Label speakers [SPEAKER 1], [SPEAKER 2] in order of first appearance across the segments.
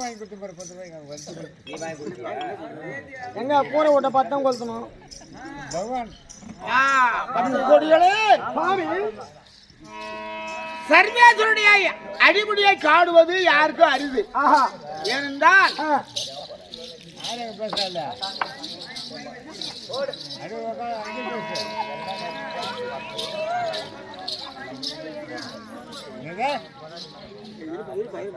[SPEAKER 1] வாங்கி கொடுத்து பாரு 10 ரூபாய்க்கு
[SPEAKER 2] நீ வாங்கி கொடுத்தியா?
[SPEAKER 3] எங்க கூரை ஓட்ட பார்த்தா கொளுத்தணும்
[SPEAKER 1] பகவான்.
[SPEAKER 3] கொடிகளே சாமி
[SPEAKER 4] சர்வேஸ்வருடைய அடிமுடியை காடுவது யாருக்கும் அரிது. ஏனென்றால்
[SPEAKER 1] யாரும் பேசல அது அங்கே பேசு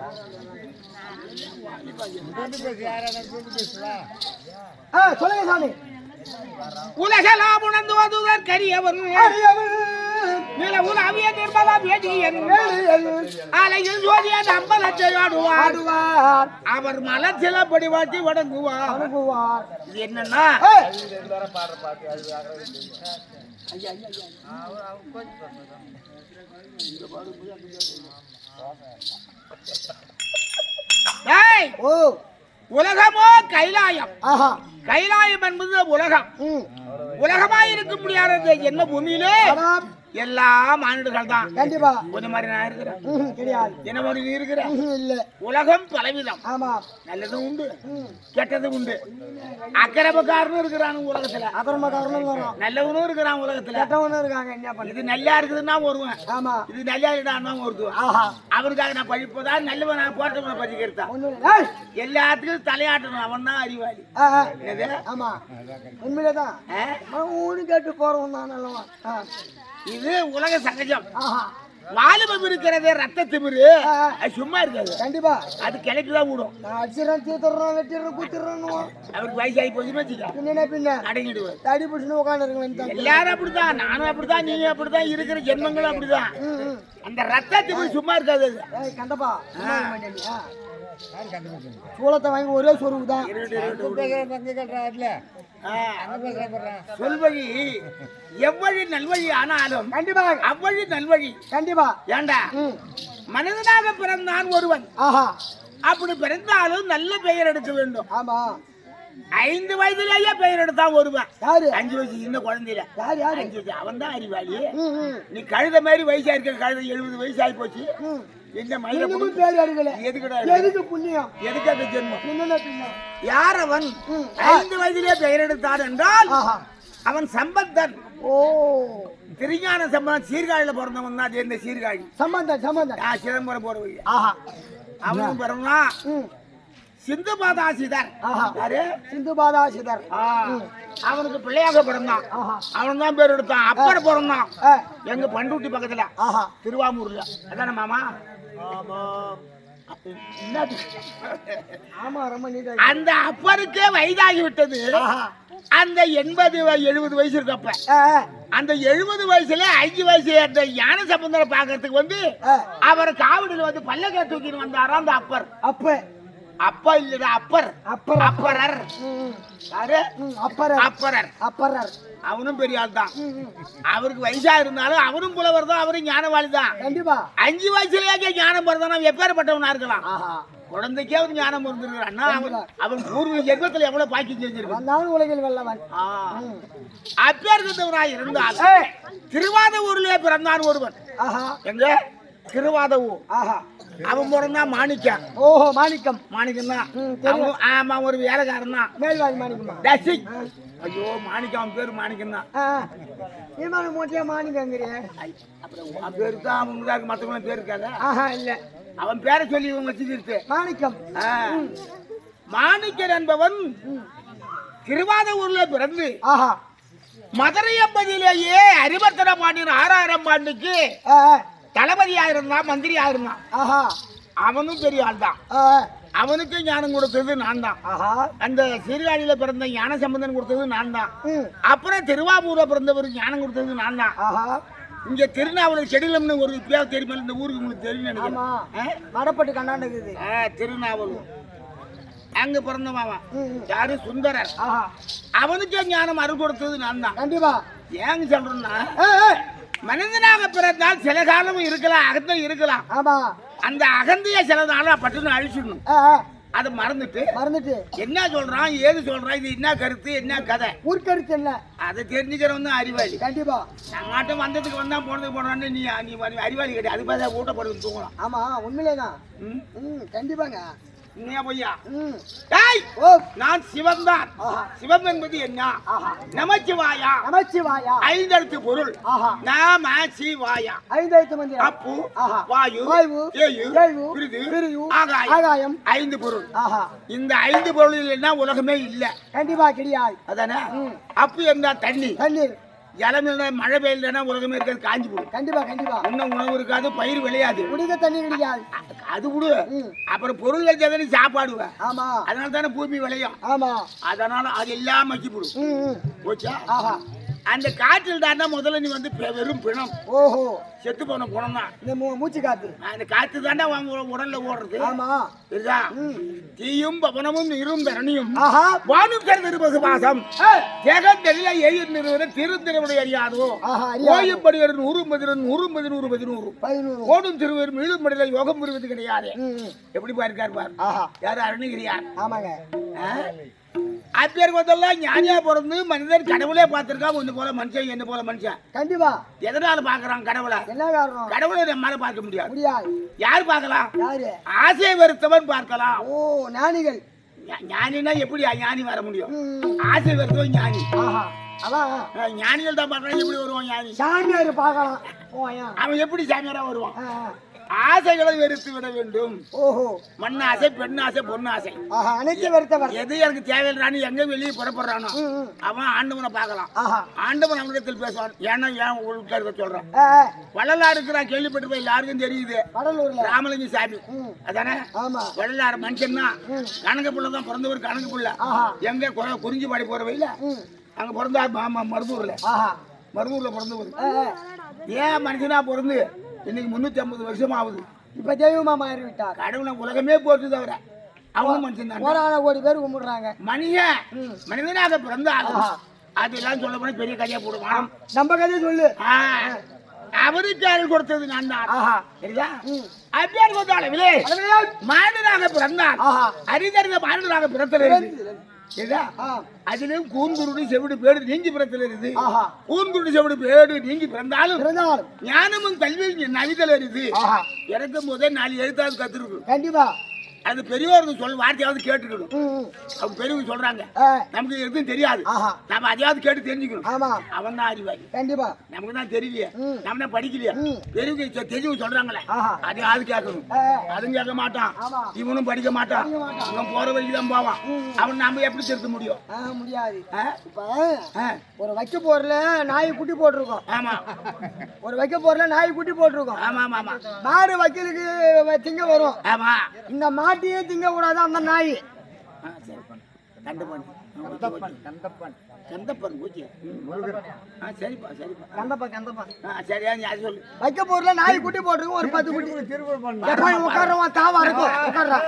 [SPEAKER 3] சொல்லுங்க சாமி.
[SPEAKER 4] உலகெல்லாம் உணர்ந்து வதுவர் கரியவர் அவிய நிர்மலா வேதியன் அலையில் ஜோதிய அம்பலத்தை ஆடுவார். அவர் மலச்சிலப்படி வாட்டி வணங்குவார். இது என்னன்னா உலகமோ கைலாயம். கைலாயம் என்பது உலகம். உலகமாய் இருக்க முடியாத என்ன பூமியிலே எல்லா மாநிலங்கள் தான்.
[SPEAKER 3] கண்டிப்பா
[SPEAKER 4] ஒரு மாதிரி நான் இருக்கிறேன்
[SPEAKER 3] கிடையாது.
[SPEAKER 4] என்ன மாதிரி நீ இருக்கிற
[SPEAKER 3] இல்ல.
[SPEAKER 4] உலகம் பலவிதம்.
[SPEAKER 3] ஆமா,
[SPEAKER 4] நல்லதும் உண்டு கெட்டதும் உண்டு. அக்கிரமக்காரனும் இருக்கிறான் உலகத்துல,
[SPEAKER 3] அக்கிரமக்காரனும் வரும்.
[SPEAKER 4] நல்லவனும் இருக்கிறான் உலகத்துல,
[SPEAKER 3] கெட்டவனும் இருக்காங்க. என்ன பண்ண
[SPEAKER 4] இது நல்லா இருக்குதுன்னா வருவேன்.
[SPEAKER 3] ஆமா, இது
[SPEAKER 4] நல்லா இல்லைன்னா வருவேன். அவனுக்காக நான் படிப்பதா நல்லவன் நான் போட்டவனை பதிக்கிறதா எல்லாத்துக்கும் தலையாட்டணும். அவன் தான் அறிவாளி.
[SPEAKER 3] ஆமா, உண்மையிலதான் ஊனு கேட்டு போறவன் தான் நல்லவன்.
[SPEAKER 4] இது உலக சகஜம். வாலிபம் இருக்கிறது ரத்த திமிரு சும்மா இருக்காது.
[SPEAKER 3] கண்டிப்பா
[SPEAKER 4] அது கிளைக்குதான் விடும்.
[SPEAKER 3] அடிச்சிடறோம், தீத்துறோம், வெட்டிடுறோம், குத்திடுறோம்.
[SPEAKER 4] அவருக்கு வயசாகி போச்சுன்னு வச்சுக்க
[SPEAKER 3] பின்ன
[SPEAKER 4] அடங்கிடுவார்.
[SPEAKER 3] தடி பிடிச்சுன்னு உட்காந்து
[SPEAKER 4] எல்லாரும் அப்படிதான். நானும் அப்படிதான், நீங்க அப்படிதான், இருக்கிற ஜென்மங்களும் அப்படிதான். அந்த ரத்த திமிரு சும்மா இருக்காது.
[SPEAKER 3] கண்டப்பா சூளத்தை வாங்கி ஒரே சொருவுதான்
[SPEAKER 4] சொல்வழி எவ்வழி நல்வழி ஆனாலும்
[SPEAKER 3] கண்டிப்பா
[SPEAKER 4] அவ்வழி நல்வழி.
[SPEAKER 3] கண்டிப்பா
[SPEAKER 4] ஏண்டா மனிதனாக பிறந்தான் ஒருவன். அப்படி பிறந்தாலும் நல்ல பெயர் எடுக்க வேண்டும்.
[SPEAKER 3] ஆமா,
[SPEAKER 4] 5 வயதுலயே பெயர் எடுத்தான் ஒருவன். 5 வயசு சின்ன குழந்தையில அவன் தான் அறிவாளி. நீ கழுத மாதிரி வயசா இருக்க கழுத 70 வயசு ஆகி போச்சு. என்ன மயிலும் பேர் எடுக்கல. எதுக்கு புண்ணியம், எதுக்கு அந்த ஜென்மம்? யார் அவன் 5 வயதிலே பெயர் எடுத்தான் என்றால் அவன் சம்பந்தன். திருஞான சம்பந்தன் சீர்காழியில பிறந்தவன் தான். இந்த சீர்காழி சம்பந்தன் சிதம்பரம் போறவங்க. அவனும் பிறந்தான் சிந்துபாதாசிதர்.
[SPEAKER 3] சிந்துபாதாசிதர்
[SPEAKER 4] அவனுக்கு பிள்ளையாக பிறந்தான். அவன் தான் பேர் எடுத்தான். அப்பர் பிறந்தான் எங்க பண்டூட்டி பக்கத்துல திருவாமூர்ல. அதான மாமா? அந்த அப்பருக்கே வயதாகி விட்டது. அந்த 80-70 வயசு இருக்கப்ப அந்த 70 வயசுல 5 வயசு அந்த ஞான சம்பந்தரை பாக்குறதுக்கு வந்து அவர் காவடியில் வந்து பல்லக்க தூக்கிட்டு வந்தாரா அந்த அப்பர். அப்பா இல்லடா அப்பர். அப்பரர் அப்பரர் அவனும் பெரிய ஆள் தான். அவருக்கு வயசா இருந்தாலும் அவனும் புலவர் தான். அவரும் ஞானவாளி தான். கண்டிப்பா 5 வயசுலயே ஞானம் பிறந்தானா எப்பேற்பட்டவனா இருக்கலாம். குழந்தைக்கே அவன் ஞானம் பிறந்திருக்கிறான்னா அவன் பூர்வீக ஜென்மத்துல எவ்வளவு பாக்கி செஞ்சிருக்கான்.
[SPEAKER 3] உலகில் வெல்லவன்
[SPEAKER 4] அப்பேற்பட்டவனா இருந்தால் திருவாதூர்லயே பிறந்தான் ஒருவன். எங்க திருவாதூர். அவன் பிறந்தான் மாணிக்கம். மாணிக்கம் தான். ஆமா, ஒரு வேலைக்காரன் தான்.
[SPEAKER 3] மேல்வாதி மாணிக்கமா?
[SPEAKER 4] ஐயோ, மாணிக்கம் அவன் பேரு மாணிக்கம் தான்.
[SPEAKER 3] மாணிக்கம்
[SPEAKER 4] பேரு தான் அவன். மற்றவங்க பேரு இருக்காத.
[SPEAKER 3] இல்ல,
[SPEAKER 4] அவன் பேரை சொல்லி இவங்க வச்சுக்கிட்டு
[SPEAKER 3] மாணிக்கம்.
[SPEAKER 4] மாணிக்கன் என்பவன் திருவாதூர்ல பிறந்து மதுரை அப்பதிலேயே அரிவர்த்தன பாண்டியன் 6ஆம் ஆண்டுக்கு தளபதியா இருந்தான், மந்திரியா இருந்தான். அவனும் பெரிய ஆள் தான். அவனுக்கு ஞானம் கொடுத்தது நான் தான். அந்த சீர்காழியில பிறந்த ஞான சம்பந்தன் கொடுத்தது நான் தான். அப்புறம் திருவாரூர்ல பிறந்தவர் ஞானம் கொடுத்தது நான் தான். இங்க திருநாவலூர் செடிலம்னு ஒரு பேர் தெரியுமா? இந்த ஊருக்கு உங்களுக்கு தெரியும் நினைக்கிறேன்.
[SPEAKER 3] வடப்பட்டு கண்டாண்டது
[SPEAKER 4] திருநாவலூர். அங்க பிறந்தவன் யாரு? சுந்தரர். அவனுக்கு ஞானம் அருள் கொடுத்தது நான் தான்.
[SPEAKER 3] கண்டிப்பா.
[SPEAKER 4] ஏங்க சொல்றேன்னா மனிதனாக பிறந்தால் சில காலம் இருக்கலாம், அகந்தை இருக்கலாம். அந்த அகந்தைய சில நாளா பட்டுன்னு அழிச்சிடணும். அதை மறந்துட்டு என்ன சொல்றான், ஏது சொல்றான், இது என்ன கருத்து, என்ன கதை,
[SPEAKER 3] ஊர்க்கருத்து என்ன,
[SPEAKER 4] அதை தெரிஞ்சுக்கிறவன் தான் அறிவாளி.
[SPEAKER 3] கண்டிப்பா.
[SPEAKER 4] நம்மாட்டம் வந்ததுக்கு வந்தா போனதுக்கு போனான்னு நீ அறிவாளி கிடையாது. அது பார்த்தா ஊட்டப்படுது தூங்கலாம்.
[SPEAKER 3] ஆமா, உண்மையிலேதான். கண்டிப்பாங்க.
[SPEAKER 4] நீ பொய்யா
[SPEAKER 3] ம்.
[SPEAKER 4] டேய்
[SPEAKER 3] ஓ
[SPEAKER 4] நான் சிவன் தான்
[SPEAKER 3] ஆஹா.
[SPEAKER 4] சிவம் என்பது என்ன
[SPEAKER 3] ஆஹா.
[SPEAKER 4] நமச்சிவாயா
[SPEAKER 3] நமச்சிவாயா
[SPEAKER 4] ஐந்தெழுத்து பொருள்
[SPEAKER 3] ஆஹா.
[SPEAKER 4] நமச்சிவாயா
[SPEAKER 3] ஐந்தாயிரத்து மந்திரம்
[SPEAKER 4] அப்பு
[SPEAKER 3] ஆஹா.
[SPEAKER 4] வாயு
[SPEAKER 3] வாயு,
[SPEAKER 4] ஏயு
[SPEAKER 3] ஏயு,
[SPEAKER 4] பிரிது
[SPEAKER 3] பிரிது,
[SPEAKER 4] ஆகாயம்
[SPEAKER 3] ஆகாயம்.
[SPEAKER 4] ஐந்து பொருள்
[SPEAKER 3] ஆஹா.
[SPEAKER 4] இந்த ஐந்து பொருள் இல்லைன்னா உலகமே இல்ல
[SPEAKER 3] கண்டிப்பா கிடையாது.
[SPEAKER 4] அதானே
[SPEAKER 3] ம்.
[SPEAKER 4] அப்பு இருந்தா தண்ணி
[SPEAKER 3] தண்ணீர்
[SPEAKER 4] ஜலம் இல்லைன்னா மழை பெய்யலன்னா உலகமே இருக்காது காஞ்சி போடும்
[SPEAKER 3] கண்டிப்பா கண்டிப்பா.
[SPEAKER 4] இன்னும் உணவு இருக்காது பயிர் விளையாது
[SPEAKER 3] குடிக்க தண்ணி கிடையாது.
[SPEAKER 4] அது விடு
[SPEAKER 3] ம்.
[SPEAKER 4] அப்புறம் பொருள் வச்சாதானே சாப்பாடுவேன்
[SPEAKER 3] ஆமா
[SPEAKER 4] அதனால தானே பூமி விளையும்
[SPEAKER 3] ஆமா.
[SPEAKER 4] அதனால அது எல்லாம் மக்கி போடும்
[SPEAKER 3] ம் ம்.
[SPEAKER 4] போச்சா
[SPEAKER 3] ஆஹா.
[SPEAKER 4] அந்த காற்றில் தாண்டா முதல்ல நீ வந்து வெறும் பிணம்
[SPEAKER 3] ஓஹோ.
[SPEAKER 4] செத்து போன குணம் தான்
[SPEAKER 3] இந்த மூச்சு காத்து.
[SPEAKER 4] அந்த காத்து தாண்டா உடல்ல ஓடுறது
[SPEAKER 3] ஆமா.
[SPEAKER 4] இருக்கா
[SPEAKER 3] ம்.
[SPEAKER 4] தீயும் பவனமும் நீரும் தரணியும்
[SPEAKER 3] ஆஹா.
[SPEAKER 4] வானும் கருது பாசம்
[SPEAKER 3] ஏய்.
[SPEAKER 4] ஜெகத்தெல்ல எயிர் நிறுவன திருத்திரவுடைய அறியாதோ
[SPEAKER 3] ஆஹா. அறியாது.
[SPEAKER 4] ஓயும்படிவர் 100
[SPEAKER 3] 11.
[SPEAKER 4] ஓடும் திருவர் மீளும் மடியில யோகம் புரிவது கிடையாது
[SPEAKER 3] ம் ம்.
[SPEAKER 4] எப்படி பாருக்கார் பார்
[SPEAKER 3] ஆஹா.
[SPEAKER 4] யாரு அருணகிரியார்
[SPEAKER 3] ஆமாங்க.
[SPEAKER 4] அப்பேருக்கு வந்தெல்லாம் ஞானியா பிறந்து மனிதன் கடவுளே பார்த்திருக்கான் ஒண்ணு போல மனுஷன் என்ன போல மனுஷன்
[SPEAKER 3] கண்டிப்பா.
[SPEAKER 4] எதனால பாக்குறான் கடவுளை
[SPEAKER 3] என்ன காரணம்?
[SPEAKER 4] கடவுளை நம்மால பார்க்க முடியாது
[SPEAKER 3] முடியாது.
[SPEAKER 4] யார் பார்க்கலாம்
[SPEAKER 3] யாரு?
[SPEAKER 4] ஆசை வெறுத்தவன் பார்க்கலாம்
[SPEAKER 3] ஓ ஞானிகள்.
[SPEAKER 4] ஞானினா எப்படி ஞானி வர முடியும்
[SPEAKER 3] ம்.
[SPEAKER 4] ஆசை வெறுத்தவன் ஞானி
[SPEAKER 3] ஆஹா. அதான்
[SPEAKER 4] ஞானிகள் தான் பார்க்கலாம் எப்படி வருவான் ஞானி
[SPEAKER 3] சாமியார் பார்க்கலாம். ஓயா.
[SPEAKER 4] அவன் எப்படி சாமியாரா வருவான்
[SPEAKER 3] ஆ, ஆ.
[SPEAKER 4] ஆசைகளை வெறுத்து விட வேண்டும்
[SPEAKER 3] ஓஹோ.
[SPEAKER 4] மண் ஆசை பெண் ஆசை பொண்ணு ஆசை
[SPEAKER 3] ஆஹா. அனைத்து வருத்தவர்.
[SPEAKER 4] எது எனக்கு தேவையில்லைன்னு எங்க வெளியே புறப்படுறானோ
[SPEAKER 3] ம் ம்.
[SPEAKER 4] அவன் ஆண்டவனை பார்க்கலாம்
[SPEAKER 3] ஆஹா.
[SPEAKER 4] ஆண்டவன் அவனிடத்தில் பேசுவான் ஏன்னா ஏன் உட்கார்க்க சொல்றான்
[SPEAKER 3] ஆ, ஆ.
[SPEAKER 4] வள்ளலார் இருக்கிறான் கேள்விப்பட்டு போய் எல்லாருக்கும் தெரியுது
[SPEAKER 3] கடலூர்ல.
[SPEAKER 4] ராமலிங்க சாமி
[SPEAKER 3] ம்.
[SPEAKER 4] அதானே
[SPEAKER 3] ஆமா.
[SPEAKER 4] வள்ளலார் மனுஷன் தான்
[SPEAKER 3] ம்.
[SPEAKER 4] கணக்கு புள்ள தான் பிறந்தவர் கணக்கு புள்ள
[SPEAKER 3] ஆஹா.
[SPEAKER 4] எங்க குறிஞ்சி பாடி போற வழியில
[SPEAKER 3] ம்.
[SPEAKER 4] அங்க பிறந்தார் மருதூர்ல
[SPEAKER 3] ஆஹா.
[SPEAKER 4] மருதூர்ல பிறந்தவர்
[SPEAKER 3] ஆ, ஆ.
[SPEAKER 4] ஏன் மனுஷனா பிறந்து இன்னைக்கு 350 வருஷம் ஆகுது
[SPEAKER 3] இப்ப தெய்வமா மாறி விட்டார்.
[SPEAKER 4] கடவுளை உலகமே போட்டு தவிர அவனும் மனுஷன் தான்
[SPEAKER 3] கோடான கோடி பேர் கும்பிடுறாங்க.
[SPEAKER 4] மனிதன்
[SPEAKER 3] ம்.
[SPEAKER 4] மனிதனாக பிறந்தாலும்
[SPEAKER 3] ஆஹா.
[SPEAKER 4] அதெல்லாம் சொல்ல போனா பெரிய கதையா போடுவான்
[SPEAKER 3] நம்ம கதை சொல்லு.
[SPEAKER 4] அவருக்கு அருள் கொடுத்தது நான் தான்
[SPEAKER 3] ஆஹா.
[SPEAKER 4] சரிதா
[SPEAKER 3] ம்.
[SPEAKER 4] அப்பேர் கொண்ட அளவிலே
[SPEAKER 3] அதனால
[SPEAKER 4] மாநிலனாக பிறந்தான்
[SPEAKER 3] ஆஹா.
[SPEAKER 4] அரிதறிந்த மாநிலனாக பிறத்தல் சரிதா
[SPEAKER 3] ஆ.
[SPEAKER 4] அதிலும் கூர்ந்துருடி செவிடு பேடு நீங்கி பிறத்தல் இருக்குது
[SPEAKER 3] ஆஹா.
[SPEAKER 4] கூர்ந்துருடி செவிடு பேடு நீங்கி பிறந்தாலும்
[SPEAKER 3] பிறந்தாலும்
[SPEAKER 4] ஞானமும் கல்வியும் நவிதல் இருக்குது
[SPEAKER 3] ஆஹா.
[SPEAKER 4] இறக்கும் போதே 4 எழுத்தாவது கத்துருக்கு
[SPEAKER 3] கண்டிப்பா.
[SPEAKER 4] அது பெரியவர்கள் சொல்ல வார்த்தையாவது கேட்டுக்கணும்
[SPEAKER 3] ம் ம்.
[SPEAKER 4] அவங்க பெரியவங்க சொல்றாங்க
[SPEAKER 3] ஆ.
[SPEAKER 4] நமக்கு எதுவும் தெரியாது
[SPEAKER 3] ஆஹா.
[SPEAKER 4] நம்ம அதையாவது கேட்டு தெரிஞ்சுக்கணும்
[SPEAKER 3] ஆமா.
[SPEAKER 4] அவன் தான் அறிவாளி
[SPEAKER 3] கண்டிப்பா.
[SPEAKER 4] நமக்கு தான் தெரியலையே
[SPEAKER 3] ம்.
[SPEAKER 4] நம்ம தான் படிக்கலையே
[SPEAKER 3] ம்.
[SPEAKER 4] பெரியவங்க தெரிஞ்சவங்க சொல்றாங்களே
[SPEAKER 3] ஆஹா.
[SPEAKER 4] அதையாவது கேட்கணும்
[SPEAKER 3] ஆ, ஆ.
[SPEAKER 4] அதுவும் கேட்க மாட்டான்
[SPEAKER 3] ஆமா.
[SPEAKER 4] இவனும் படிக்க மாட்டான்
[SPEAKER 3] படிக்க மாட்டான்.
[SPEAKER 4] அவன் போற வரைக்கும் தான் போவான்
[SPEAKER 3] ம்.
[SPEAKER 4] அவன் நம்ம எப்படி திருத்த முடியும்
[SPEAKER 3] ஆ, முடியாது.
[SPEAKER 4] ஆ?
[SPEAKER 3] இப்ப
[SPEAKER 4] ஆ.
[SPEAKER 3] ஒரு வைக்க போர்ல நாய் குட்டி போட்டிருக்கோம்.
[SPEAKER 4] ஆமா
[SPEAKER 3] ஒரு வைக்க போர்ல நாய் குட்டி போட்டிருக்கோம்.
[SPEAKER 4] ஆமா ஆமா ஆமா
[SPEAKER 3] மாடு வைக்கலுக்கு திங்க வரும்.
[SPEAKER 4] ஆமா
[SPEAKER 3] இந்த மாட்டையே திங்க கூடாது அந்த நாய்.
[SPEAKER 4] ஆ, சரி கண்டப்பன் கந்தப்பன் பூச்சி ஆ சரிப்பா சரிப்பா
[SPEAKER 3] கந்தப்பா கந்தப்பா.
[SPEAKER 4] சரியா நீ அது சொல்லு
[SPEAKER 3] வைக்க போர்ல நாய் குட்டி போட்டிருக்கோம். ஒரு 10 குட்டி.
[SPEAKER 1] திருப்பூர் பண்ண
[SPEAKER 3] எப்பா உட்கார்றவன் தாவா இருக்கும். உட்கார்றா.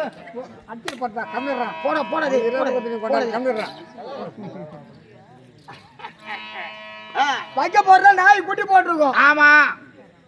[SPEAKER 1] அடிச்சு பட்டா கம்மிடுறான்
[SPEAKER 3] போடா போடா டேய், போடா.
[SPEAKER 1] கம்மிடுறான்
[SPEAKER 4] ஆ,
[SPEAKER 3] வைக்க போர்ல நாய் குட்டி போட்டிருக்கோம்.
[SPEAKER 4] ஆமா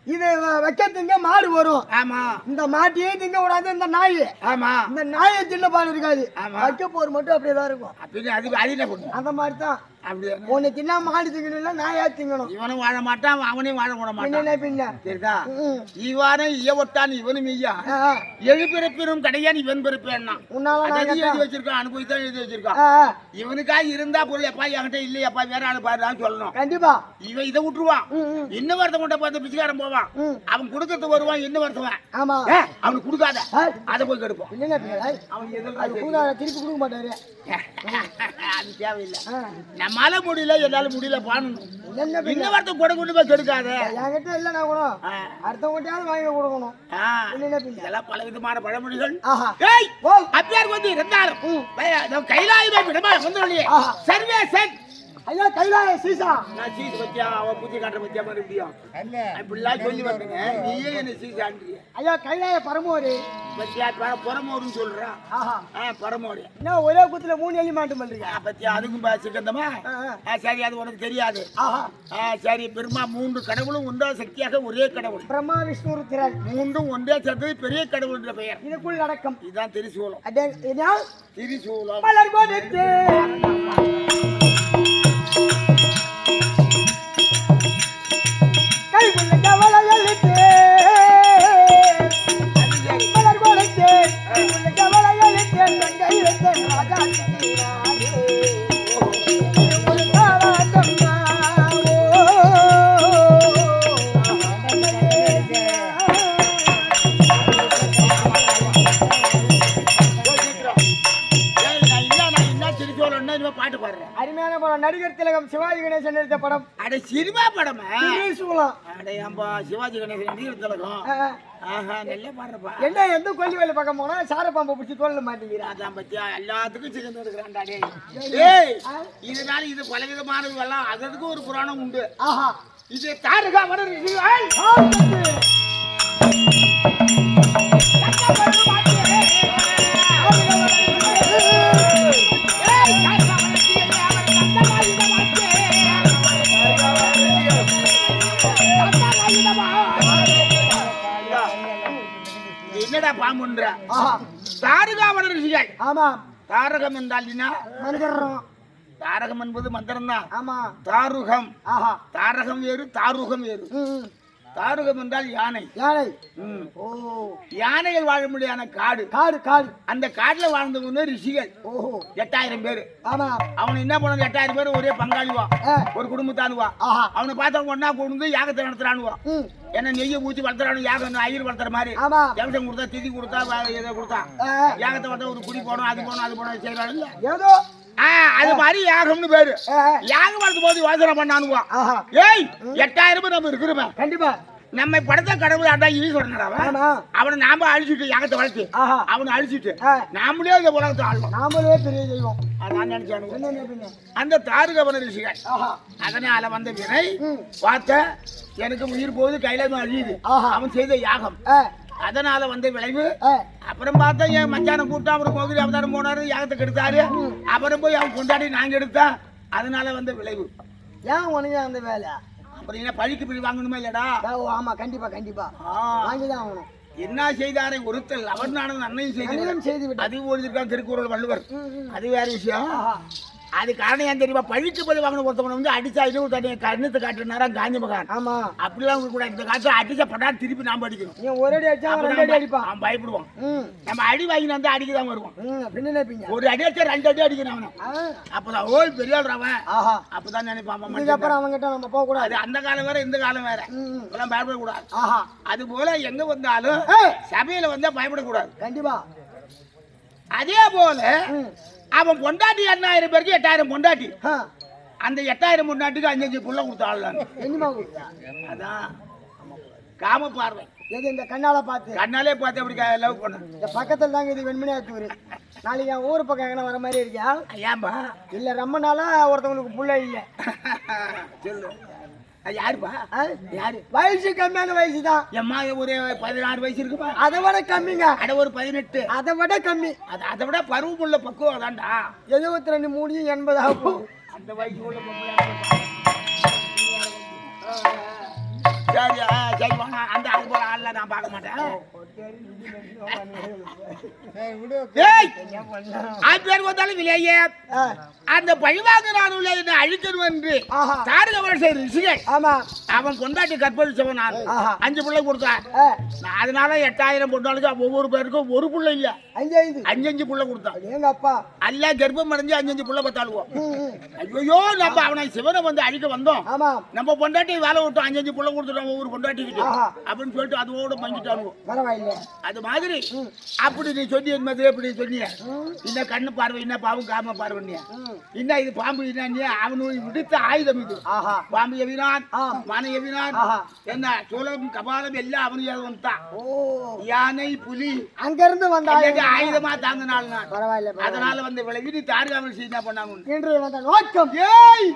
[SPEAKER 3] இது வைக்க திங்க மாடு வரும்.
[SPEAKER 4] ஆமா
[SPEAKER 3] இந்த மாட்டையே திங்க கூடாது இந்த நாய்.
[SPEAKER 4] ஆமா
[SPEAKER 3] இந்த நாயை தின்ன பால் இருக்காது.
[SPEAKER 4] ஆமா.
[SPEAKER 3] வைக்க போர் மட்டும் அப்படியே தான் இருக்கும்.
[SPEAKER 4] அப்படின்னு அது என்ன பண்ணும்
[SPEAKER 3] அந்த மாதிரி தான்.
[SPEAKER 4] அப்படியே
[SPEAKER 3] ஒன்னு தின்னா மாடு திங்கணும் இல்ல நாயா திங்கணும்.
[SPEAKER 4] இவனும் வாழ மாட்டான் அவனையும் வாழ விட மாட்டான்
[SPEAKER 3] பின்ன பின்ன.
[SPEAKER 4] சரிதா
[SPEAKER 3] ம்.
[SPEAKER 4] இவான இயவட்டான் இவனும் ஐயா
[SPEAKER 3] ஆ, ஆ.
[SPEAKER 4] எழுபிறப்பினும் கிடையாது இவன் பிறப்பேன்னா
[SPEAKER 3] உன்னால நான்
[SPEAKER 4] அதாவது
[SPEAKER 3] கேட்டேன்.
[SPEAKER 4] எழுதி வச்சிருக்கான் அனுபவித்தான் எழுதி வச்சிருக்கான்
[SPEAKER 3] ஆ, ஆ.
[SPEAKER 4] இவனுக்கா இருந்தா பொருள் எப்பா என்கிட்ட இல்லையப்பா வேற ஆளு பாருன்னு சொல்லணும்
[SPEAKER 3] கண்டிப்பா.
[SPEAKER 4] இவன் இதை விட்டுருவான்
[SPEAKER 3] ம், ம்.
[SPEAKER 4] இன்னும் வருத்தம் கொண்ட பார்த்து பிச்சைக்காரன் போவான்
[SPEAKER 3] ம்.
[SPEAKER 4] அவன் கொடுக்கறது வருவான் இன்னும் வருத்தவன்
[SPEAKER 3] ஆமா.
[SPEAKER 4] அவனுக்கு கொடுக்காத
[SPEAKER 3] ஆ.
[SPEAKER 4] அதை போய் கெடுப்போம்
[SPEAKER 3] இல்லைங்க பின்ன. ஐ,
[SPEAKER 4] அவன்
[SPEAKER 3] அது
[SPEAKER 4] எதிர்பார்த்து
[SPEAKER 3] கூடாத திருப்பி கொடுக்க மாட்டாரு.
[SPEAKER 4] அது தேவையில்லை
[SPEAKER 3] ஆ.
[SPEAKER 4] நம்மளால முடியல என்னால முடியல பாடணும்
[SPEAKER 3] என்ன பின்ன.
[SPEAKER 4] இன்னும் வருத்தம் கொடை கொண்டு போய் கெடுக்காத
[SPEAKER 3] என்கிட்ட இல்லைனா கூட
[SPEAKER 4] ஆ.
[SPEAKER 3] அடுத்தவங்கிட்டயாவது வாங்கி கொடுக்கணும்.
[SPEAKER 4] ஆ.
[SPEAKER 3] இல்லைன்னா பின்ன.
[SPEAKER 4] இதெல்லாம் பல விதமான பழமொழிகள்
[SPEAKER 3] ஆஹா.
[SPEAKER 4] ஏய்
[SPEAKER 3] ஓ.
[SPEAKER 4] அப்பியார் வந்து இருந்தாலும்
[SPEAKER 3] ம்.
[SPEAKER 4] கைலாயுமே விடமா வந்து
[SPEAKER 3] ஆஹா.
[SPEAKER 4] சர்வே செட்
[SPEAKER 3] ஐயா கைலாய சீசா.
[SPEAKER 4] நான் சீஸ் பத்தியா அவன் புத்தி காட்டுற பத்தியா மறுபடியும்
[SPEAKER 1] அல்ல
[SPEAKER 4] அப்படிலாம் சொல்லி வந்துங்க நீயே என்ன சீஸ் ஆண்டிய
[SPEAKER 3] ஐயா கைலாய பரமோரு.
[SPEAKER 4] பத்தியா புறமோருன்னு சொல்றான்
[SPEAKER 3] ஆஹா.
[SPEAKER 4] பரமோடு
[SPEAKER 3] என்ன ஒரே குத்துல 3 எலி மாட்டு பண்றீங்க.
[SPEAKER 4] பத்தியா அதுக்கும் சிக்கந்தமா சரி அது உனக்கு தெரியாது
[SPEAKER 3] ஆஹா.
[SPEAKER 4] சரி பெருமா 3 கடவுளும் ஒன்றா சக்தியாக ஒரே கடவுள்
[SPEAKER 3] பிரம்மா விஷ்ணு ருத்ரன்.
[SPEAKER 4] 3ம் ஒன்றே சேர்ந்தது பெரிய கடவுள் என்ற பெயர்
[SPEAKER 3] இதுக்குள் நடக்கும்.
[SPEAKER 4] இதுதான் திரிசூலம்
[SPEAKER 3] அடே என்ன
[SPEAKER 4] திரிசூலம்
[SPEAKER 3] மலர் கொடுத்து கை உள்ள கவலை எழுத்து மலர் கொடுத்து கை உள்ள கவலை எழுத்து நடிகர் திலகம் சிவாஜி கணேசன் நடித்த படம்.
[SPEAKER 4] அட சினிமா படமா?
[SPEAKER 3] சூலம்.
[SPEAKER 4] அடையம்பா சிவாஜி கணேசன் நடிகர் திலகம். ஆஹா நல்ல பாடுறப்பா.
[SPEAKER 3] என்ன எந்த கொல்லி வேலை பார்க்க போனா சாரப்பாம்பை பிடிச்சி தோல்ல மாட்டேங்கிறா.
[SPEAKER 4] அதான் பத்தியா எல்லாத்துக்கும் சிக்கன் இருக்கிறான்டா டேய். இதனால இது பலவிதமானது எல்லாம் அதுக்கு ஒரு புராணம் உண்டு.
[SPEAKER 3] ஆஹா
[SPEAKER 4] இது தாரகா வர ரிஷிகள். என்னடா பாம்புன்ற? தாரகாவன ரிஷிகள்.
[SPEAKER 3] ஆமா.
[SPEAKER 4] தாரகம் என்றால் என்ன?
[SPEAKER 3] மந்திரம்.
[SPEAKER 4] தாரகம் என்பது மந்திரம் தான்.
[SPEAKER 3] ஆமா.
[SPEAKER 4] தாருகம்.
[SPEAKER 3] ஆஹா.
[SPEAKER 4] தாரகம் வேறு தாருகம் வேறு. தாருகம் என்றால் யானை.
[SPEAKER 3] யானை.
[SPEAKER 4] ஓ யானைகள் வாழ முடியாத காடு.
[SPEAKER 3] காடு காடு.
[SPEAKER 4] அந்த காட்டுல வாழ்ந்தவங்க ரிஷிகள்.
[SPEAKER 3] ஓஹோ
[SPEAKER 4] 8000 பேரு.
[SPEAKER 3] ஆமா.
[SPEAKER 4] அவன் என்ன பண்ண 8000 பேர் ஒரே பங்காளிவா, ஒரு குடும்பத்தானுவா. அவனை பார்த்தவங்க ஒன்னா கொண்டு யாகத்தை நடத்துறானுவா. என்ன நெய்யை ஊற்றி வளர்த்துறானு, யாகம் ஐயர் வளர்த்துற மாதிரி. எவசம் கொடுத்தா திதி கொடுத்தா இதை கொடுத்தா யாகத்தை வளர்த்தா ஒரு குடி போனோம், அது போனோம் அது போனோம் செய்யறாங்க.
[SPEAKER 3] ஏதோ
[SPEAKER 4] அது மாதிரி யாகம்னு பேரு. யாகம் வளர்த்தும் போது யோசனை பண்ணானுவா. ஏய் 8000 பேர் நம்ம இருக்கிறோமே,
[SPEAKER 3] கண்டிப்பா
[SPEAKER 4] நம்ம படத்தை கடவுள் ஆண்டா ஈஸ்வரன். அவனை நாம அழிச்சுட்டு யாகத்தை வளர்த்து அவனை அழிச்சுட்டு நாமளே இந்த உலகத்தை ஆள்வோம்.
[SPEAKER 3] நாமளே பெரிய தெய்வம்.
[SPEAKER 4] அதான் நினைச்சானு அந்த தாரகவன ரிஷிகள். அதனால வந்த வினை பார்த்த எனக்கு உயிர் போகுது, கையில அழியுது. அவன் செய்த யாகம், அதனால வந்த விளைவு. அப்புறம் பார்த்தா என் மச்சான கூட்டம் அவரு கோகிரி அவதாரம் போனாரு, யாகத்தை கெடுத்தாரு. அப்புறம் போய் அவன் கொண்டாடி நாங்க எடுத்தா, அதனால வந்த விளைவு.
[SPEAKER 3] ஏன் உனக்கு அந்த வேலை?
[SPEAKER 4] அப்புறம் என்ன பழிக்கு பிடி வாங்கணுமா இல்லடா?
[SPEAKER 3] ஆமா கண்டிப்பா கண்டிப்பா வாங்கிதான் ஆகணும்.
[SPEAKER 4] என்ன செய்தாரை ஒருத்தல் அவர் நானும் அன்னையும் செய்து அது ஓடிருக்கான் திருக்குறள் வள்ளுவர். அது வேற விஷயம். அது காரணம் ஏன் தெரியுமா? பழிக்கு பதில் வாங்கின ஒருத்தவனை வந்து அடிச்சா இன்னும் தனியை கண்ணத்தை காட்டுனாரா காந்தி மகான். ஆமா அப்படிலாம் கூட இந்த காலத்துல அடிச்ச பட்டா திருப்பி நாம அடிக்கணும். நீ ஒரு அடி அடிச்சா ரெண்டு அடி அடிப்பான். அவன் பயப்படுவான். நம்ம அடி வாங்கி வந்து அடிக்கதான் வருவான். ஒரு அடி அடிச்சா 2 அடி அடிக்கணும் அவனை. அப்பதான் ஓய் பெரிய ஆள்றவன் அப்பதான் நினைப்பான். அப்புறம் அவங்க கிட்ட நம்ம போக கூடாது. அந்த காலம் வேற இந்த காலம் வேற, இதெல்லாம் பயப்படக்கூடாது. அது போல எங்க வந்தாலும் சபையில வந்தா பயப்படக்கூடாது கண்டிப்பா. அதே போல அவன் பொண்டாட்டி 8000 பேருக்கு 8000 பொண்டாட்டி. அந்த 8000 பொண்டாட்டிக்கு 5 புள்ள கொடுத்தாள். அதான் காம பார்வை.
[SPEAKER 3] எது இந்த கண்ணால பார்த்து
[SPEAKER 4] கண்ணாலே பார்த்து அப்படி லவ் பண்ண. இந்த
[SPEAKER 3] பக்கத்துல தாங்க இது வெண்மணியா தூரு. நாளைக்கு என் ஊர் பக்கம் எங்கன்னா வர மாதிரி இருக்கியா?
[SPEAKER 4] ஏன்பா? இல்ல
[SPEAKER 3] ரொம்ப நாளா ஒருத்தவங்களுக்கு புள்ள இல்ல.
[SPEAKER 4] சொல்லு யாருப்பா? யாரு?
[SPEAKER 3] வயசு கம்மியான வயசு தான்.
[SPEAKER 4] எம்மா ஒரு 16 வயசு இருக்குப்பா.
[SPEAKER 3] அதை விட கம்மிங்க.
[SPEAKER 4] அட ஒரு 18.
[SPEAKER 3] அதை விட கம்மி.
[SPEAKER 4] அதை விட பருவமுள்ள பக்குவம் தான்டா.
[SPEAKER 3] 72 3 80 ஆகும்.
[SPEAKER 4] அந்த வயசு உள்ள சரி சரி வாங்க. அந்த அது போல ஆள்ல நான் பார்க்க மாட்டேன். பேர் வந்தாலும் விலையே அந்த பழிவாங்க நான் உள்ள என்ன அழிக்கணும் என்று தாரகவன செய்த ரிஷிகள். அவன் கொண்டாட்டி கற்பழிச்சவன் நான் 5 பிள்ளை கொடுத்தான். அதனால 8000 பொண்ணாளுக்கு ஒவ்வொரு பேருக்கும் ஒரு பிள்ளை இல்ல 5 பிள்ளை கொடுத்தான். எங்க அப்பா அல்ல கர்ப்பம் அடைஞ்சு 5 பிள்ளை பத்தாளுவோம். ஐயோ நம்ம அவனை சிவனை வந்து அழிக்க வந்தோம். நம்ம பொண்டாட்டி வேலை விட்டோம், 5 பிள்ளை கொடுத்துட்டோம் ஒவ்வொரு பொண்டாட்டிக்கிட்டு அப்படின்னு சொல்லிட்டு அதோட மங்கிட்டானுவோம். அது மாதிரி அப்படி நீ சொன்னி எப்படி சொன்னிய? இந்த கண்ணு பார்வை என்ன பாவம் காம பார்வனியா? என்ன இது பாம்பு என்ன? அவனு விடுத்த ஆயுதம் இது. பாம்பு எவினான், மனை எவினான், என்ன சோழம் கபாலம் எல்லாம் அவனு வந்தான். யானை புலி
[SPEAKER 3] அங்க இருந்து வந்த
[SPEAKER 4] ஆயுதமா தாங்கினாள். அதனால வந்து விளைவி நீ தார்காமல் செய்ய பண்ணாங்க
[SPEAKER 3] நோக்கம்.
[SPEAKER 4] ஏய்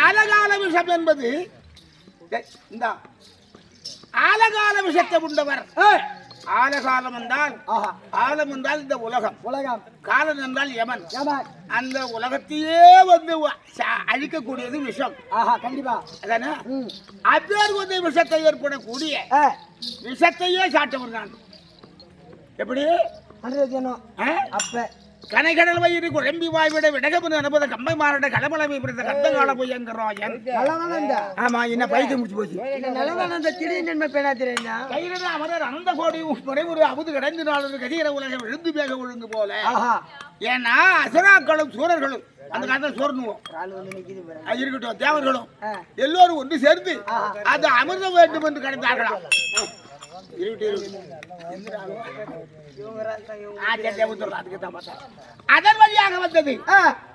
[SPEAKER 4] ஆலகால விஷம் என்பது இந்த ஆலகால விஷத்தை உண்டவர். ஆலகாலம் என்றால் ஆலம் என்றால் இந்த உலகம், காலம் என்றால் யமன். அந்த உலகத்தையே வந்து அழிக்கக்கூடியது விஷம். கண்டிப்பா அதானே? அப்பேர் வந்து விஷத்தை ஏற்படக்கூடிய விஷத்தையே சாட்டவர் நான். எப்படி?
[SPEAKER 3] அப்ப
[SPEAKER 4] கனைகடல் வயிறு குழம்பி வாய்விட விடகமனு அனுபவ கம்பை மாறட கடமளவை பிடித்த கத்த கால போய் என்கிறோம். ஆமா என்ன பைத்து முடிச்சு போச்சு. கையில அமரர் அனந்த கோடி முறைமுறை அமுது கடந்து நாள் கதிர உலகம் எழுந்து வேக ஒழுங்கு போல. ஏன்னா அசுராக்களும் சூரர்களும் அந்த காலத்துல சோர்ணுவோம் இருக்கட்டும் தேவர்களும் எல்லோரும் ஒன்று சேர்ந்து அது அமிர்தம் வேண்டும் என்று கிடைத்தார்களாம். அதன் வழியாக வந்தது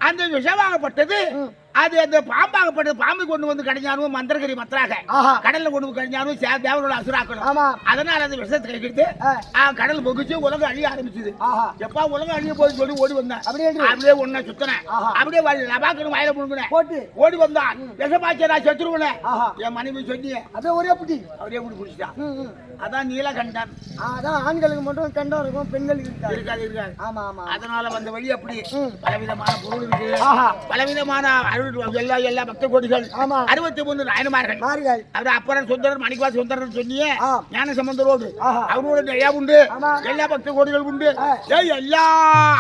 [SPEAKER 4] அந்த விஷமாகப்பட்டது. அது அந்த பாம்பாகப்பட்டது. பாம்பு கொண்டு வந்து கடைஞ்சாலும் மந்திரகிரி மத்திராக கடல்ல கொண்டு வந்து கடைஞ்சாலும் தேவரோட அசுராக்கணும். அதனால அந்த விஷத்தை கைக்கிட்டு கடல் பொகிச்சு உலகம் அழிய ஆரம்பிச்சது. எப்பா உலகம் அழிய போய் சொல்லி ஓடி வந்தேன். அப்படியே ஒன்ன சுத்தினேன். அப்படியே லபாக்கணும் வாயில முழுங்கினேன். ஓடி வந்தான் விஷமாச்சா சத்துருவனேன். என் மனைவி சொன்னியே அப்படியே ஒரே புடி அப்படியே புடி பிடிச்சிட்டான். அதான் நீலகண்டன். அதான் ஆண்களுக்கு மட்டும் கண்டம் இருக்கும், பெண்களுக்கு இருக்காது இருக்காது. ஆமா ஆமா. அதனால வந்த வழி அப்படி பலவிதமான பொருள் இருக்கு, பலவிதமான எல்லா பக்த கோடிகள், 63 நாயன்மார்கள். அது அப்புறம் சுந்தரர் மணிக்கவா சுந்தரர் சொன்னியே ஞான சம்பந்தரோடு அவரோட நிறையா உண்டு. எல்லா பக்த கோடிகள் உண்டு. எல்லா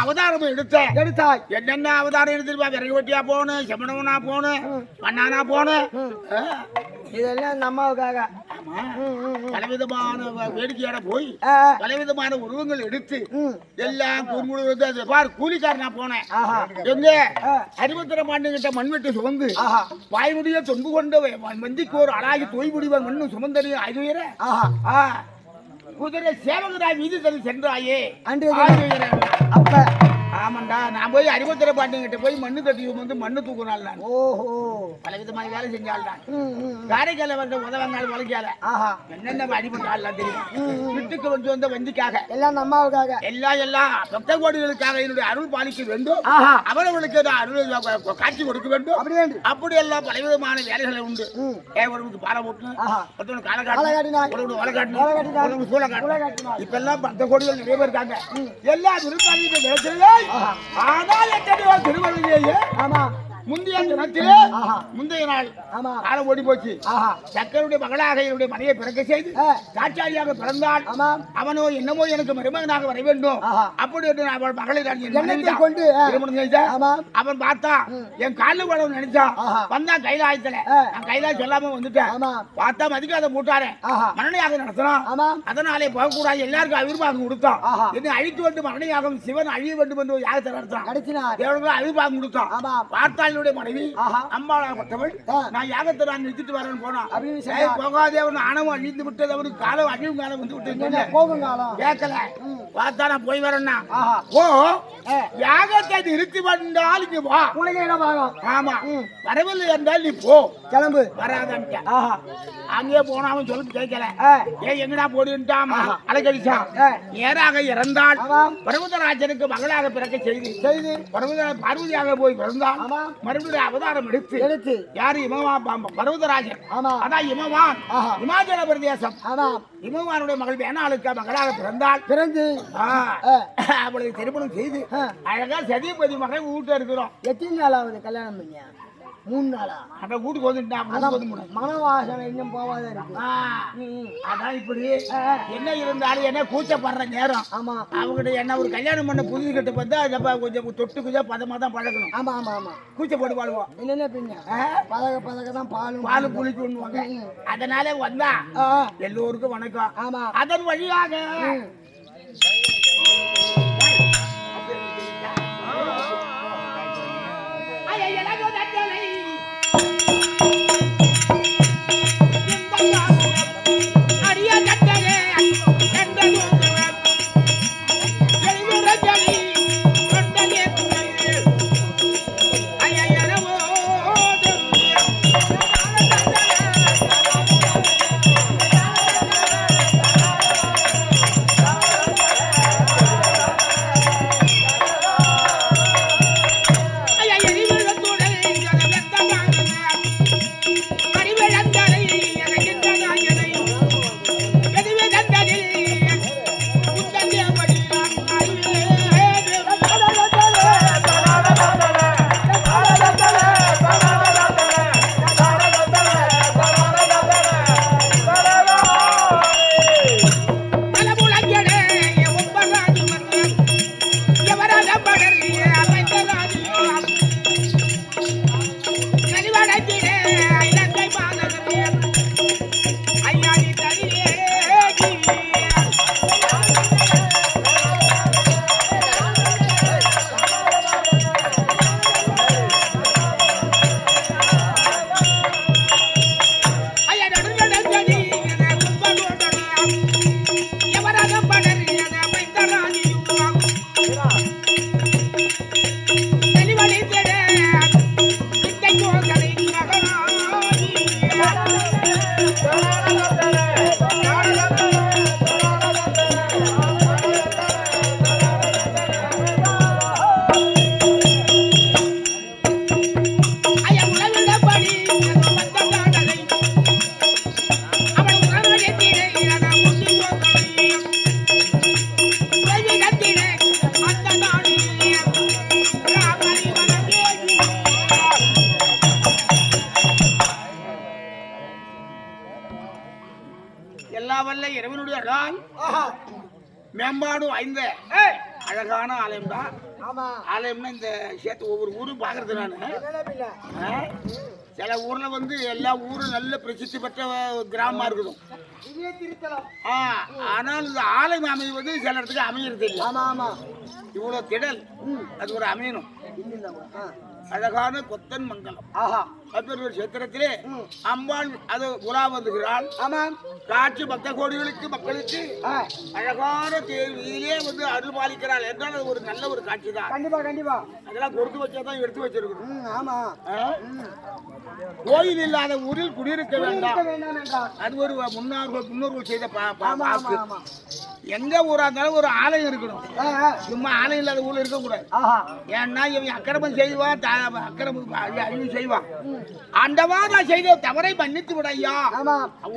[SPEAKER 4] அவதாரமும் எடுத்தாய். என்னென்ன அவதாரம் எடுத்துருப்பா? விறகு வெட்டியா போன, செமனவனா போன, மண்ணானா போன, இதெல்லாம் அந்த அம்மாவுக்காக பலவிதமான வேடிக்கையான போய் பலவிதமான உருவங்கள் எடுத்து எல்லாம் கூலிக்காரனா போனேன். எங்க அறிவத்திர பாண்டிகிட்ட மண்வெட்டு சுமந்து வாய்முடிய தொன்பு கொண்டு மந்திக்கு ஒரு அழகி தொய் முடிவன் மண்ணும் சுமந்தறிய அதுயர குதிரை சேவகராய் வீதி தள்ளி சென்றாயே. அப்ப ஆமாண்டா நான் போய் அறிவத்திர பாண்டிகிட்ட போய் மண்ணு தட்டி வந்து மண்ணு தூக்குனாள். நான் பலவிதமான வேலை செஞ்சாள். காரைக்கால வந்து உதவங்கால் உழைக்காத என்னென்ன அடிபட்டாள் தெரியும். வீட்டுக்கு வந்து வந்த வந்திக்காக எல்லாம் அம்மாவுக்காக எல்லா பக்த கோடிகளுக்காக என்னுடைய அருள் பாலிக்க வேண்டும். அவர்களுக்கு அருள் காட்சி கொடுக்க வேண்டும். அப்படி எல்லாம் பலவிதமான வேலைகளை உண்டு. ஒருவருக்கு பாலை போட்டு காலை காட்டணும், வலை காட்டணும், சூளை காட்டணும். இப்ப எல்லாம் பக்த கோடிகள் நிறைய பேர் இருக்காங்க. எல்லா விருந்தாளிகளும் கிடைச்சது. ஆனால் திருவள்ளுவரே முந்தைய தினத்திலே முந்தைய நாள் காலம் ஓடி போச்சு. சக்கருடைய மகளாக என்னுடைய மனையை பிறக்க செய்து காட்சாரியாக பிறந்தாள். அவனோ என்னமோ எனக்கு மருமகனாக வர வேண்டும் அப்படி என்று அவள் மகளை கொண்டு திருமணம் செய்தான். அவன் பார்த்தா என் காலில் கூட நினைச்சான். வந்தான் கைலாயத்துல. நான் கைலாயம் சொல்லாம வந்துட்டேன். பார்த்தா மதிக்காத மூட்டாரே மரணையாக நடத்தினான். அதனாலே போகக்கூடாது எல்லாருக்கும் அவிர்வாகம் கொடுத்தான். என்னை அழித்து வந்து மரணையாகும் சிவன் அழிய வேண்டும் என்று யாகத்தை நடத்தினான். அவிர்வாகம் கொடுத்தான். பார்த்தால் மனைவி அம்மாளாகப்பட்டவள் நான் யாகத்தை நான் நிறுத்திட்டு வரேன்னு போனா போகாதே ஆணவம் அழிந்து விட்டது. அவனுக்கு காலம் அழிவு காலம் வந்து விட்டு போகும் காலம் கேட்கல. பார்த்தா நான் போய் வரேன்னா ஓ யாகத்தை நிறுத்தி வந்தால் இங்க வா உனக்கு. ஆமா வரவில்லை என்றால் நீ போ கிளம்பு வராதன்ட்ட. அங்கே போனா அவன் சொல்லிட்டு கேட்கல. எங்கடா போடுன்ட்டான் அலைக்கடிச்சான். நேராக இறந்தாள். பர்வதராஜனுக்கு மகளாக பிறக்க செய்து பார்வதியாக போய் பிறந்தாள். மறுபடியும் அவதாரம் எடுத்து யாரு பர்வதராஜன். அதான் இமவான் இமாச்சல பிரதேசம். இமவானுடைய மகள் வேணாளுக்கு மகளாக பிறந்து அவளுக்கு திருமணம் செய்து அழகா சதிபதி மகன் வீட்டு இருக்கிறோம். எத்தனை நாளாவது கல்யாணம் பண்ணி? 3 நாளா? அத வீட்டுக்கு வந்துட்டான். மனவாசனை இன்னும் போவாத இருக்கு. அதான் இப்படி என்ன இருந்தாலும் என்ன கூச்சப்படுற நேரம். ஆமா அவங்க என்ன ஒரு கல்யாணம் பண்ண புதிய கிட்ட பார்த்தா கொஞ்சம் தொட்டு கொஞ்சம் பதமா தான் பழகணும். ஆமா ஆமா ஆமா கூச்சப்பட்டு பாடுவோம். என்னென்ன பின்ன பதக தான் பால் புளிக்குவாங்க. அதனால வந்தா எல்லோருக்கும் வணக்கம். ஆமா அதன் வழியாக மேம்பாடு வாய்ந்த அழகான ஆலயம் தான்.
[SPEAKER 3] ஆமா
[SPEAKER 4] ஆலயம்னா இந்த சேர்த்து ஒவ்வொரு ஊரும் பாக்குறது நானு.
[SPEAKER 3] என்னடா பின்ன?
[SPEAKER 4] சில ஊர்ல வந்து எல்லா ஊரும் நல்ல பிரசித்தி பெற்ற கிராமமா இருக்குது.
[SPEAKER 3] இதே திருத்தலம்.
[SPEAKER 4] ஆனால் இந்த ஆலயம் அமைவது சில இடத்துக்கு அமைகிறது இல்லை.
[SPEAKER 3] ஆமா ஆமா
[SPEAKER 4] இவ்வளவு திடல் அது ஒரு அமையணும்.
[SPEAKER 3] இல்ல
[SPEAKER 4] அழகான கொத்தன் மங்கலம்.
[SPEAKER 3] ஆஹா
[SPEAKER 4] அப்படி ஒரு சேத்திரத்திலே அம்பாள் அது உலா வருகிறாள்.
[SPEAKER 3] ஆமாம்
[SPEAKER 4] காட்சி பக்த கோடிகளுக்கு மக்களுக்கு அழகான வீதியிலே வந்து அருள் பாலிக்கிறாள் என்றால் அது ஒரு நல்ல ஒரு காட்சி தான்.
[SPEAKER 3] கண்டிப்பா கண்டிப்பா
[SPEAKER 4] அதெல்லாம் கொடுத்து வச்சாதான் எடுத்து வச்சிருக்கணும்.
[SPEAKER 3] ஆமா
[SPEAKER 4] கோயில் இல்லாத ஊரில் குடியிருக்க வேண்டாம்.
[SPEAKER 3] வேண்டாம் என்றார்.
[SPEAKER 4] அது ஒரு முன்னோர்கள் செய்த பாக்கு. எங்க ஊரா இருந்தாலும் ஒரு ஆலயம் இருக்கணும். சும்மா ஆலயம் இல்லாத ஊர்ல இருக்க கூடாது. ஏன்னா இவன் அக்கிரமம் செய்வான், அக்கிரமம் அழிவு செய்வான். ஆண்டவா நான் செய்த தவறை மன்னித்து விட ஐயா.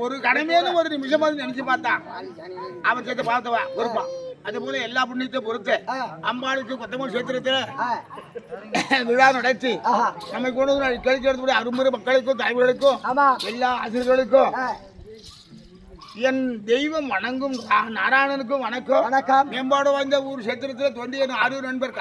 [SPEAKER 4] ஒரு கடமையில ஒரு நிமிஷமாவது நினைச்சு பார்த்தான் அவன் செய்த பார்த்தவா பொறுப்பான். அது போல எல்லா புண்ணியத்தையும் பொறுத்து அம்பாளுக்கு கொத்தமல்லி சேத்திரத்துல விழா நடத்தி நம்ம கூட கேள்வி அருமுறை மக்களுக்கும் தலைவர்களுக்கும் எல்லா ஆசிரியர்களுக்கும் என் தெய்வம் வணங்கும் நாராயணனுக்கும் வணக்கம். மேம்பாடு வாய்ந்த ஊர் சேத்திரத்துல 6 நண்பர்